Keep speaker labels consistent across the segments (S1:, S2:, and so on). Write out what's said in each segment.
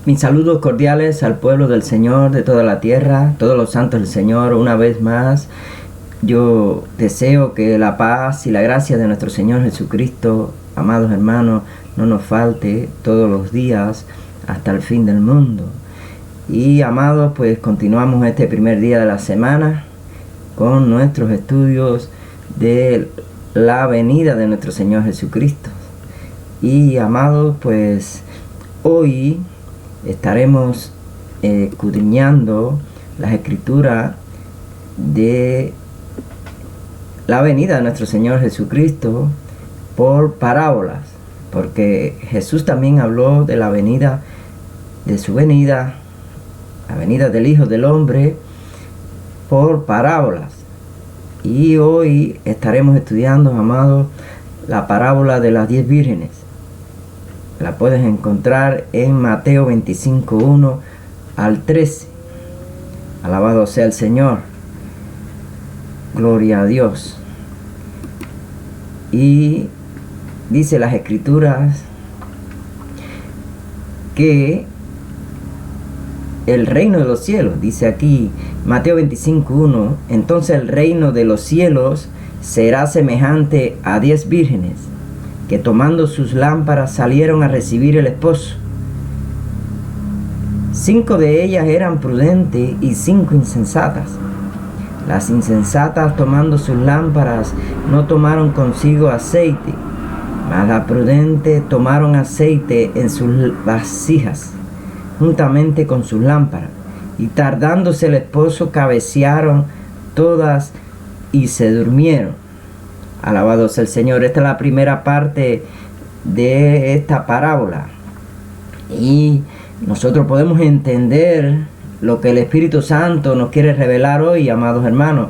S1: Mis saludos cordiales al pueblo del Señor de toda la tierra, todos los santos del Señor. Una vez más, yo deseo que la paz y la gracia de nuestro Señor Jesucristo, amados hermanos, no nos falte todos los días hasta el fin del mundo. Y amados, pues continuamos este primer día de la semana con nuestros estudios de la venida de nuestro Señor Jesucristo. Y amados, pues hoy estaremos escudriñando las escrituras de la venida de nuestro Señor Jesucristo por parábolas, porque Jesús también habló de la venida, de su venida, la venida del Hijo del Hombre por parábolas. Y hoy estaremos estudiando, amados, la parábola de las 10 vírgenes. La puedes encontrar en Mateo 25, 1 al 13. Alabado sea el Señor. Gloria a Dios. Y dice las escrituras que el reino de los cielos, dice aquí Mateo 25, 1, entonces el reino de los cielos será semejante a 10 vírgenes que tomando sus lámparas salieron a recibir el esposo. 5 de ellas eran prudentes y 5 insensatas. Las insensatas, tomando sus lámparas, no tomaron consigo aceite, mas las prudentes tomaron aceite en sus vasijas, juntamente con sus lámparas. Y tardándose el esposo, cabecearon todas y se durmieron. Alabado sea el Señor. Esta es la primera parte de esta parábola. Y nosotros podemos entender lo que el Espíritu Santo nos quiere revelar hoy, amados hermanos,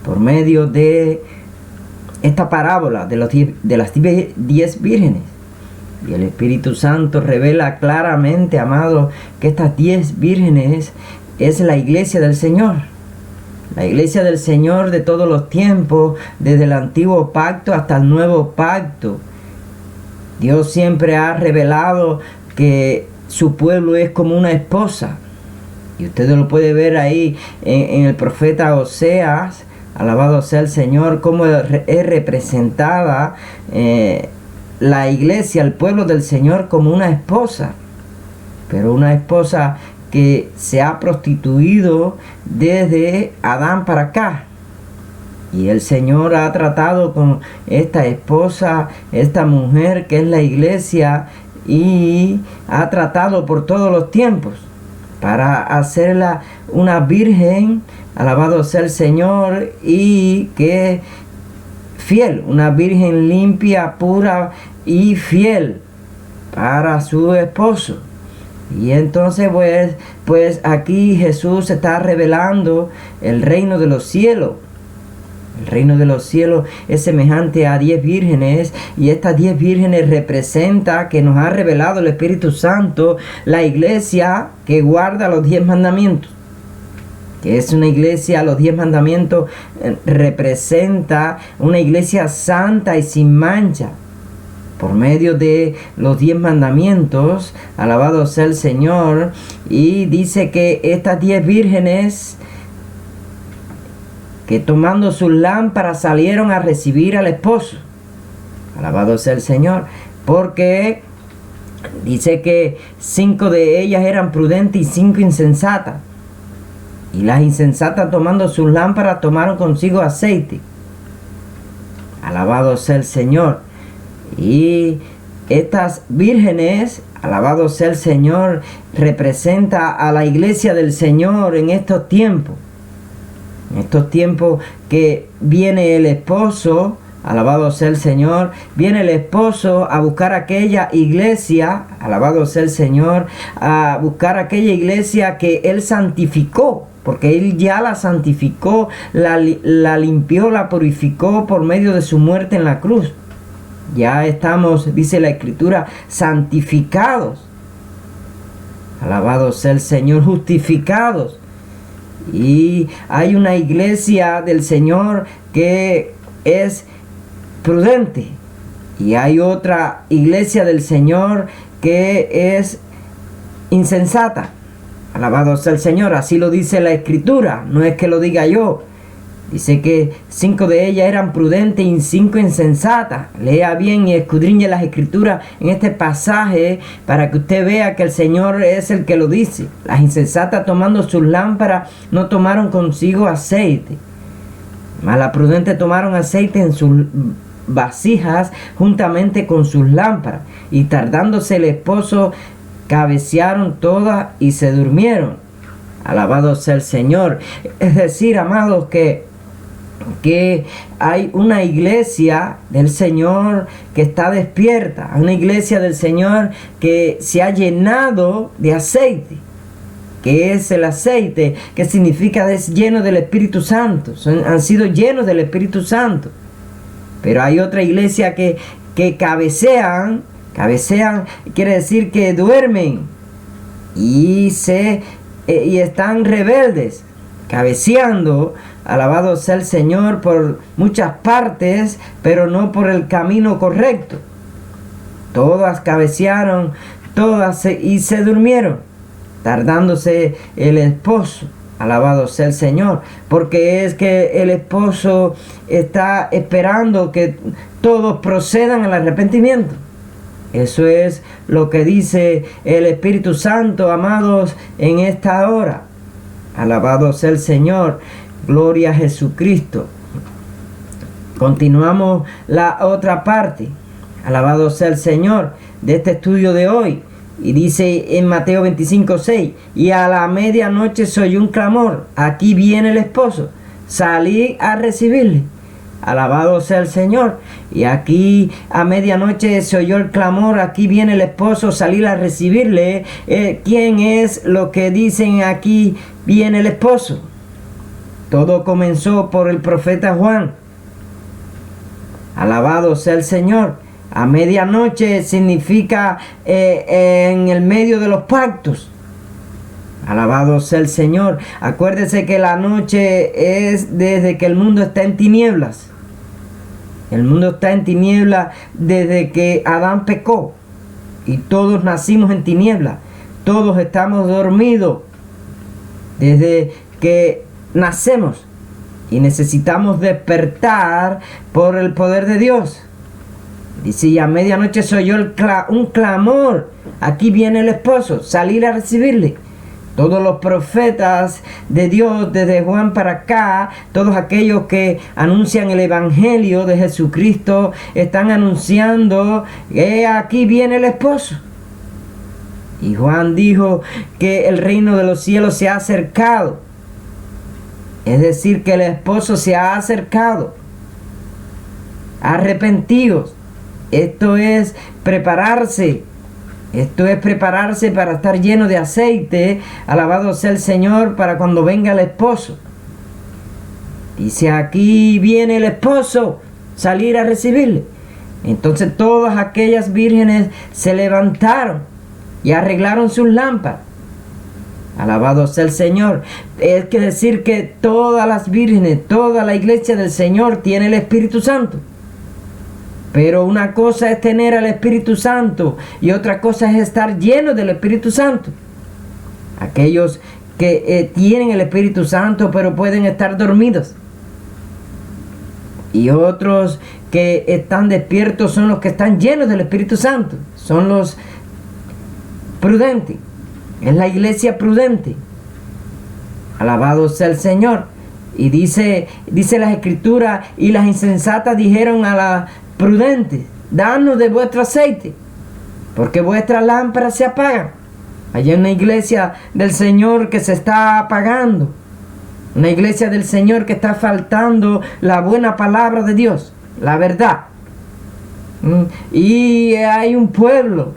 S1: por medio de esta parábola de las 10 vírgenes. Y el Espíritu Santo revela claramente, amados, que estas 10 vírgenes es la iglesia del Señor. La iglesia del Señor de todos los tiempos, desde el antiguo pacto hasta el nuevo pacto. Dios siempre ha revelado que su pueblo es como una esposa. Y usted lo puede ver ahí en el profeta Oseas, alabado sea el Señor, cómo es representada la iglesia, el pueblo del Señor, como una esposa. Pero una esposa que se ha prostituido desde Adán para acá. Y el Señor ha tratado con esta esposa, esta mujer que es la iglesia, y ha tratado por todos los tiempos para hacerla una virgen, alabado sea el Señor, y que fiel, una virgen limpia, pura y fiel para su esposo. Y entonces pues aquí Jesús está revelando el reino de los cielos. El reino de los cielos es semejante a 10 vírgenes, y estas 10 vírgenes representa que nos ha revelado el Espíritu Santo, la iglesia que guarda los 10 mandamientos. Que es una iglesia, los 10 mandamientos representa una iglesia santa y sin mancha. Por medio de los 10 mandamientos, alabado sea el Señor. Y dice que estas 10 vírgenes que tomando sus lámparas salieron a recibir al esposo. Alabado sea el Señor. Porque dice que 5 de ellas eran prudentes y 5 insensatas. Y las insensatas, tomando sus lámparas, tomaron consigo aceite. Alabado sea el Señor. Y estas vírgenes, alabado sea el Señor, representa a la iglesia del Señor en estos tiempos. En estos tiempos que viene el esposo, alabado sea el Señor, viene el esposo a buscar aquella iglesia, alabado sea el Señor, a buscar aquella iglesia que Él santificó. Porque Él ya la santificó, la limpió, la purificó por medio de su muerte en la cruz. Ya estamos, dice la Escritura, santificados. Alabado sea el Señor, justificados. Y hay una iglesia del Señor que es prudente. Y hay otra iglesia del Señor que es insensata. Alabado sea el Señor, así lo dice la Escritura, no es que lo diga yo. Dice que 5 de ellas eran prudentes y 5 insensatas. Lea bien y escudriñe las Escrituras en este pasaje para que usted vea que el Señor es el que lo dice. Las insensatas, tomando sus lámparas, no tomaron consigo aceite, mas las prudentes tomaron aceite en sus vasijas juntamente con sus lámparas, y tardándose el esposo, cabecearon todas y se durmieron. Alabado sea el Señor. Es decir, amados, que hay una iglesia del Señor que está despierta, una iglesia del Señor que se ha llenado de aceite. ¿Qué es el aceite? ¿Qué significa? Es lleno del Espíritu Santo. Han sido llenos del Espíritu Santo. Pero hay otra iglesia que cabecean, quiere decir que duermen y están rebeldes, cabeceando. Alabado sea el Señor, por muchas partes, pero no por el camino correcto. Todas cabecearon, y se durmieron, tardándose el esposo. Alabado sea el Señor, porque es que el esposo está esperando que todos procedan al arrepentimiento. Eso es lo que dice el Espíritu Santo, amados, en esta hora. Alabado sea el Señor. Gloria a Jesucristo. Continuamos la otra parte. Alabado sea el Señor de este estudio de hoy. Y dice en Mateo 25:6: y a la medianoche se oyó un clamor: aquí viene el esposo, salid a recibirle. Alabado sea el Señor. Y aquí a medianoche se oyó el clamor: aquí viene el esposo, salir a recibirle. ¿Quién es lo que dicen aquí viene el esposo? Todo comenzó por el profeta Juan. Alabado sea el Señor. A medianoche significa en el medio de los pactos. Alabado sea el Señor. Acuérdese que la noche es desde que el mundo está en tinieblas. El mundo está en tinieblas desde que Adán pecó. Y todos nacimos en tinieblas. Todos estamos dormidos desde que nacemos. Y necesitamos despertar por el poder de Dios. Dice: y a medianoche se oyó un clamor: aquí viene el esposo, salir a recibirle. Todos los profetas de Dios, desde Juan para acá, todos aquellos que anuncian el Evangelio de Jesucristo, están anunciando que aquí viene el esposo. Y Juan dijo que el reino de los cielos se ha acercado. Es decir, que el esposo se ha acercado. Arrepentidos. Esto es prepararse. Esto es prepararse para estar lleno de aceite. Alabado sea el Señor, para cuando venga el esposo. Dice: aquí viene el esposo, salir a recibirle. Entonces todas aquellas vírgenes se levantaron y arreglaron sus lámparas. Alabado sea el Señor. Es que decir que todas las vírgenes, toda la iglesia del Señor tiene el Espíritu Santo. Pero una cosa es tener al Espíritu Santo y otra cosa es estar lleno del Espíritu Santo. Aquellos que tienen el Espíritu Santo pero pueden estar dormidos. Y otros que están despiertos son los que están llenos del Espíritu Santo. Son los prudentes. Es la iglesia prudente. Alabado sea el Señor. Y dice las Escrituras: y las insensatas dijeron a las prudentes: danos de vuestro aceite, porque vuestras lámparas se apagan. Hay una iglesia del Señor que se está apagando. Una iglesia del Señor que está faltando la buena palabra de Dios, la verdad. Y hay un pueblo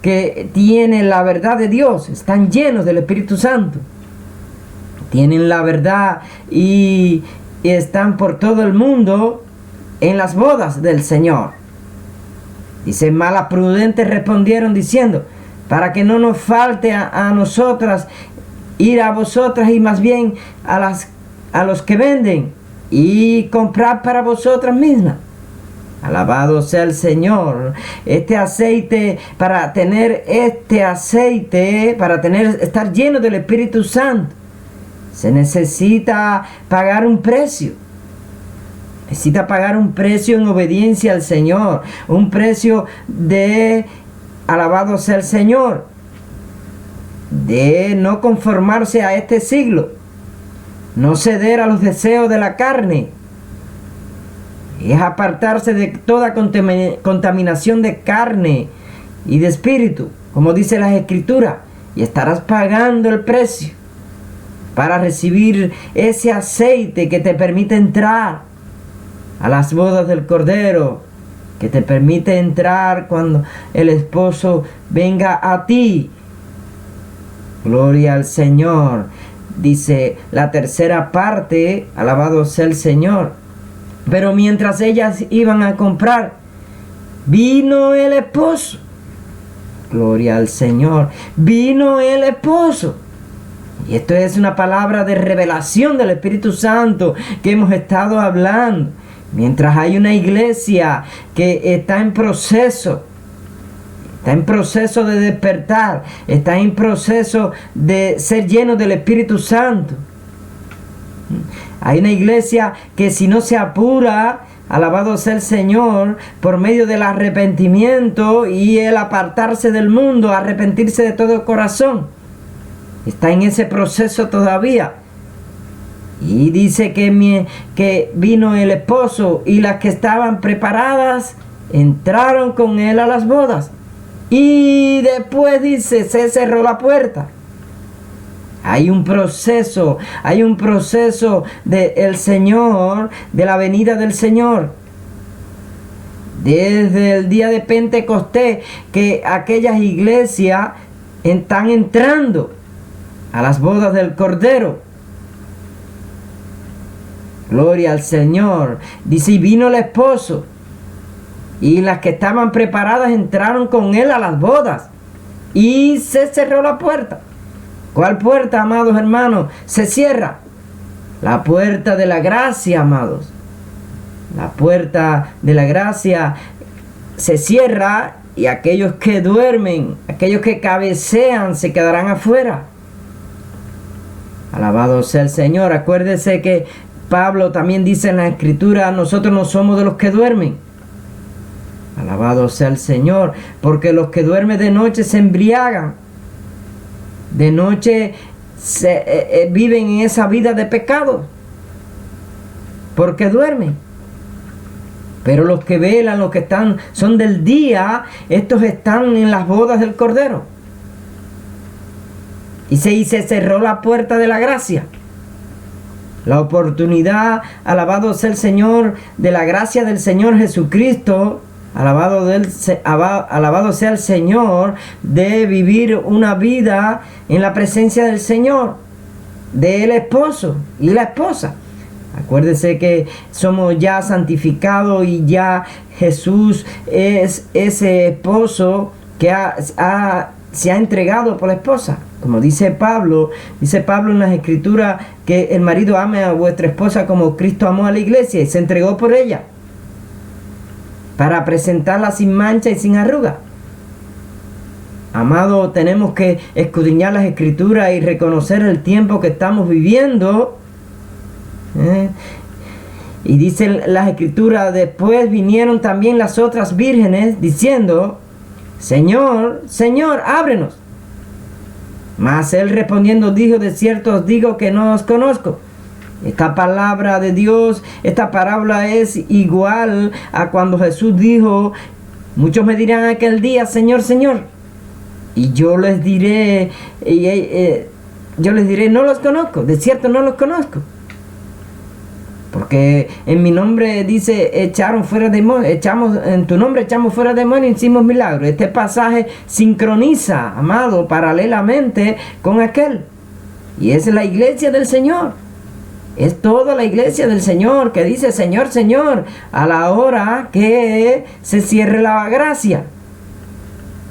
S1: que tiene la verdad de Dios, están llenos del Espíritu Santo, tienen la verdad y están por todo el mundo en las bodas del Señor. Dice: mas las prudentes respondieron diciendo: para que no nos falte a nosotras ir a vosotras, y más bien a los que venden, y comprar para vosotras mismas. Alabado sea el Señor. Este aceite, para tener este aceite, estar lleno del Espíritu Santo, se necesita pagar un precio. Necesita pagar un precio en obediencia al Señor. Un precio de, alabado sea el Señor, de no conformarse a este siglo. No ceder a los deseos de la carne. Es apartarse de toda contaminación de carne y de espíritu, como dice las Escrituras, y estarás pagando el precio para recibir ese aceite que te permite entrar a las bodas del Cordero, que te permite entrar cuando el esposo venga a ti. Gloria al Señor. Dice la tercera parte, alabado sea el Señor. Pero mientras ellas iban a comprar, vino el esposo. Gloria al Señor. Vino el esposo. Y esto es una palabra de revelación del Espíritu Santo que hemos estado hablando. Mientras hay una iglesia que está en proceso de despertar, está en proceso de ser lleno del Espíritu Santo. Hay una iglesia que si no se apura, alabado sea el Señor, por medio del arrepentimiento y el apartarse del mundo, arrepentirse de todo corazón, está en ese proceso todavía. Y dice que vino el esposo y las que estaban preparadas entraron con él a las bodas. Y después dice, se cerró la puerta. Hay un proceso del Señor, de la venida del Señor. Desde el día de Pentecostés, que aquellas iglesias están entrando a las bodas del Cordero. Gloria al Señor. Dice, y vino el esposo, y las que estaban preparadas entraron con él a las bodas, y se cerró la puerta. ¿Cuál puerta, amados hermanos? Se cierra. La puerta de la gracia, amados. La puerta de la gracia se cierra, y aquellos que duermen, aquellos que cabecean, se quedarán afuera. Alabado sea el Señor. Acuérdese que Pablo también dice en la Escritura, nosotros no somos de los que duermen. Alabado sea el Señor, porque los que duermen de noche se embriagan. De noche viven en esa vida de pecado, porque duermen. Pero los que velan, los que son del día, estos están en las bodas del Cordero. Y se cerró la puerta de la gracia. La oportunidad, alabado sea el Señor, de la gracia del Señor Jesucristo, alabado sea el Señor, de vivir una vida en la presencia del Señor, del esposo y la esposa. Acuérdese que somos ya santificados y ya Jesús es ese esposo que se ha entregado por la esposa. Como dice Pablo en las Escrituras, que el marido ame a vuestra esposa como Cristo amó a la iglesia y se entregó por ella, para presentarla sin mancha y sin arruga. Amado, tenemos que escudriñar las Escrituras y reconocer el tiempo que estamos viviendo. Y dicen las Escrituras, después vinieron también las otras vírgenes diciendo, Señor, Señor, ábrenos. Mas él respondiendo dijo, de cierto os digo que no os conozco. Esta palabra de Dios, esta parábola es igual a cuando Jesús dijo, muchos me dirán aquel día, Señor, Señor, y yo les diré, no los conozco, de cierto no los conozco. Porque en mi nombre dice, echaron fuera demonios, en tu nombre echamos fuera demonios y hicimos milagros. Este pasaje sincroniza, amado, paralelamente con aquel. Y es la iglesia del Señor. Es toda la iglesia del Señor que dice, Señor, Señor, a la hora que se cierre la gracia.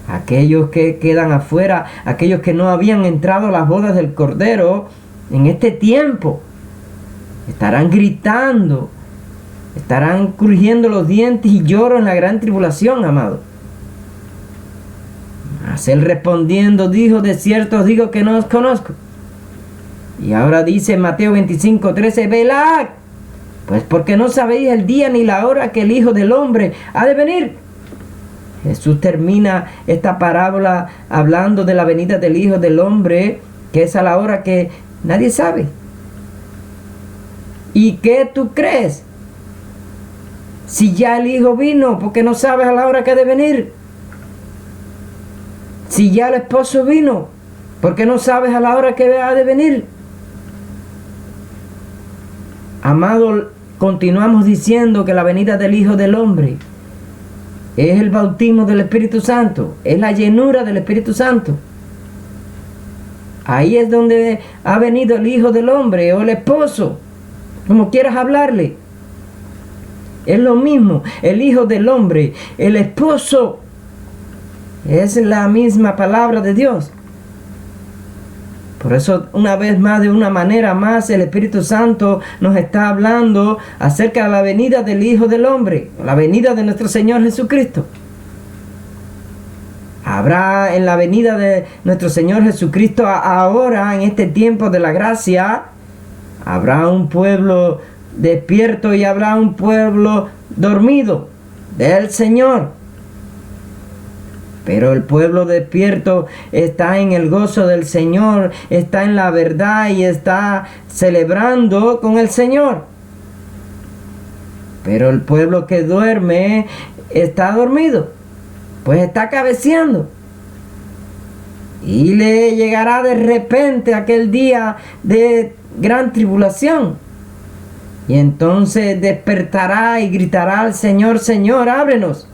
S1: Aquellos que quedan afuera, aquellos que no habían entrado a las bodas del Cordero en este tiempo, estarán gritando Estarán crujiendo los dientes y lloro en la gran tribulación, amado. Mas él respondiendo dijo: de cierto os digo que no os conozco. Y ahora dice en Mateo 25:13: velad, pues porque no sabéis el día ni la hora que el Hijo del Hombre ha de venir. Jesús termina esta parábola hablando de la venida del Hijo del Hombre, que es a la hora que nadie sabe. ¿Y qué tú crees? Si ya el Hijo vino, ¿por qué no sabes a la hora que ha de venir? Si ya el esposo vino, ¿por qué no sabes a la hora que ha de venir? Amado, continuamos diciendo que la venida del Hijo del Hombre es el bautismo del Espíritu Santo, es la llenura del Espíritu Santo. Ahí es donde ha venido el Hijo del Hombre o el esposo, como quieras hablarle. Es lo mismo, el Hijo del Hombre, el esposo, es la misma palabra de Dios. Por eso, una vez más, de una manera más, el Espíritu Santo nos está hablando acerca de la venida del Hijo del Hombre, la venida de nuestro Señor Jesucristo. Habrá en la venida de nuestro Señor Jesucristo ahora, en este tiempo de la gracia, habrá un pueblo despierto y habrá un pueblo dormido del Señor. Pero el pueblo despierto está en el gozo del Señor, está en la verdad y está celebrando con el Señor. Pero el pueblo que duerme está dormido, pues está cabeceando. Y le llegará de repente aquel día de gran tribulación. Y entonces despertará y gritará al Señor: Señor, ábrenos.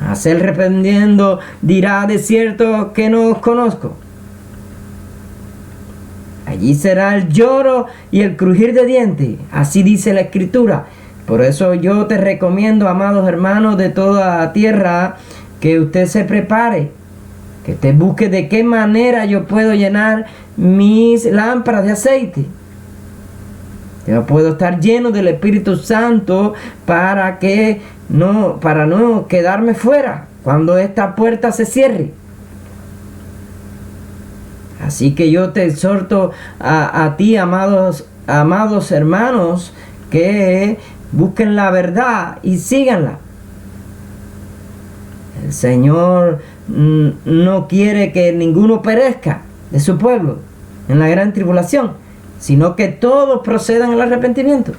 S1: Mas él respondiendo dirá: de cierto que no os conozco. Allí será el lloro y el crujir de dientes. Así dice la Escritura. Por eso yo te recomiendo, amados hermanos de toda la tierra, que usted se prepare, que te busque de qué manera yo puedo llenar mis lámparas de aceite. Yo puedo estar lleno del Espíritu Santo para no quedarme fuera cuando esta puerta se cierre. Así que yo te exhorto a ti, amados hermanos, que busquen la verdad y síganla. El Señor no quiere que ninguno perezca de su pueblo en la gran tribulación, sino que todos procedan al arrepentimiento.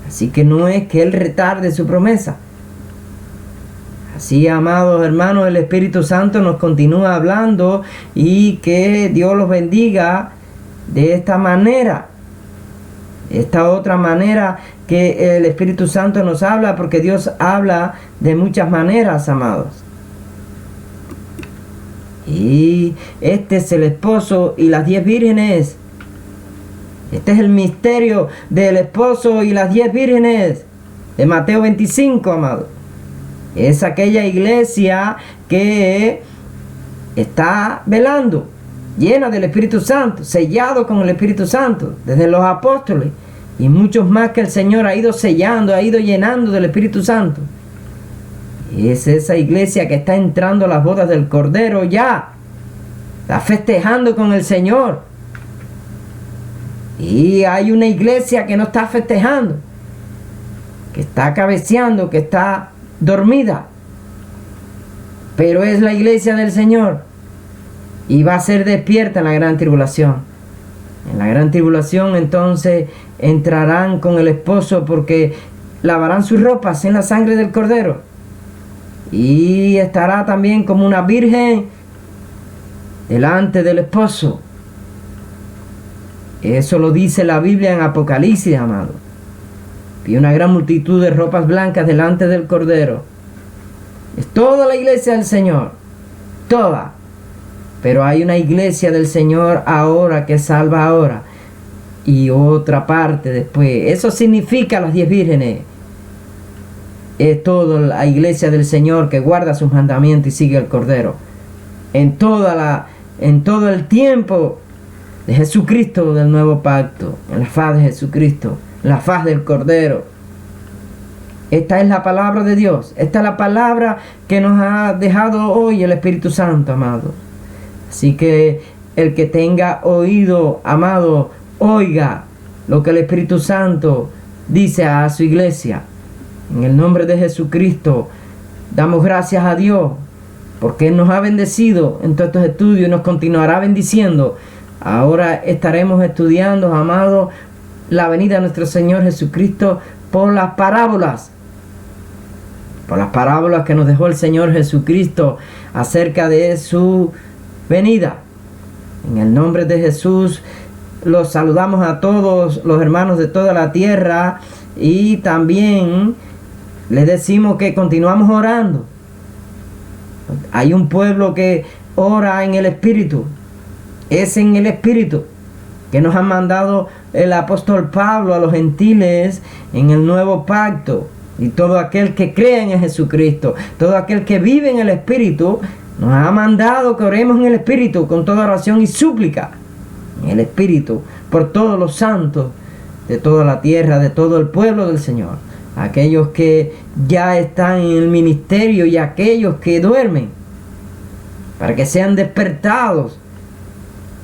S1: Así que no es que Él retarde su promesa. Así, amados hermanos, el Espíritu Santo nos continúa hablando y que Dios los bendiga de esta manera. Esta otra manera que el Espíritu Santo nos habla, porque Dios habla de muchas maneras, amados. Y este es el esposo y las 10 vírgenes. Este es el misterio del esposo y las 10 vírgenes de Mateo 25, amado. Es aquella iglesia que está velando, llena del Espíritu Santo, sellado con el Espíritu Santo, desde los apóstoles y muchos más que el Señor ha ido sellando, ha ido llenando del Espíritu Santo. Es esa iglesia que está entrando a las bodas del Cordero ya, está festejando con el Señor. Y hay una iglesia que no está festejando, que está cabeceando, que está dormida. Pero es la iglesia del Señor y va a ser despierta en la gran tribulación. En la gran tribulación entonces entrarán con el esposo, porque lavarán sus ropas en la sangre del Cordero. Y estará también como una virgen delante del esposo. Eso lo dice la Biblia en Apocalipsis, amado. Vi una gran multitud de ropas blancas delante del Cordero. Es toda la iglesia del Señor, toda. Pero hay una iglesia del Señor ahora que salva ahora, y otra parte después. Eso significa las 10 vírgenes. Es toda la iglesia del Señor que guarda sus mandamientos y sigue al Cordero. En todo el tiempo de Jesucristo, del nuevo pacto, en la faz de Jesucristo, la faz del Cordero. Esta es la palabra de Dios. Esta es la palabra que nos ha dejado hoy el Espíritu Santo, amado. Así que el que tenga oído, amado, oiga lo que el Espíritu Santo dice a su iglesia. En el nombre de Jesucristo, damos gracias a Dios porque Él nos ha bendecido en todos estos estudios y nos continuará bendiciendo. Ahora estaremos estudiando, amado, la venida de nuestro Señor Jesucristo por las parábolas. Por las parábolas que nos dejó el Señor Jesucristo acerca de su venida. En el nombre de Jesús los saludamos a todos los hermanos de toda la tierra y también les decimos que continuamos orando. Hay un pueblo que ora en el Espíritu. Es en el Espíritu que nos ha mandado el apóstol Pablo a los gentiles en el nuevo pacto. Y todo aquel que cree en Jesucristo, todo aquel que vive en el Espíritu, nos ha mandado que oremos en el Espíritu con toda oración y súplica. En el Espíritu, por todos los santos de toda la tierra, de todo el pueblo del Señor. Aquellos que ya están en el ministerio y aquellos que duermen. Para que sean despertados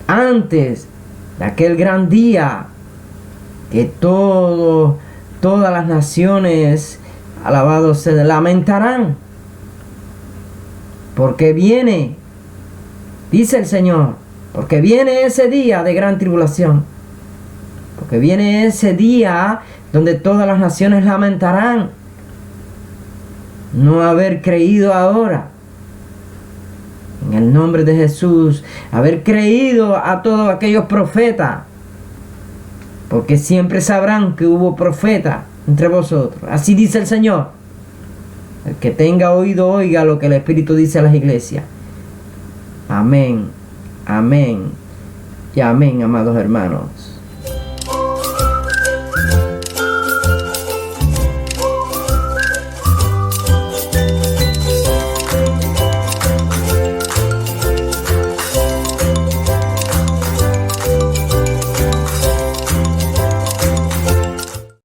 S1: antes de aquel gran día que todas las naciones, alabados, se lamentarán. Porque viene, dice el Señor, porque viene ese día de gran tribulación. Porque viene ese día donde todas las naciones lamentarán no haber creído ahora. En el nombre de Jesús, haber creído a todos aquellos profetas. Porque siempre sabrán que hubo profeta entre vosotros. Así dice el Señor. El que tenga oído, oiga lo que el Espíritu dice a las iglesias. Amén, amén y amén, amados hermanos.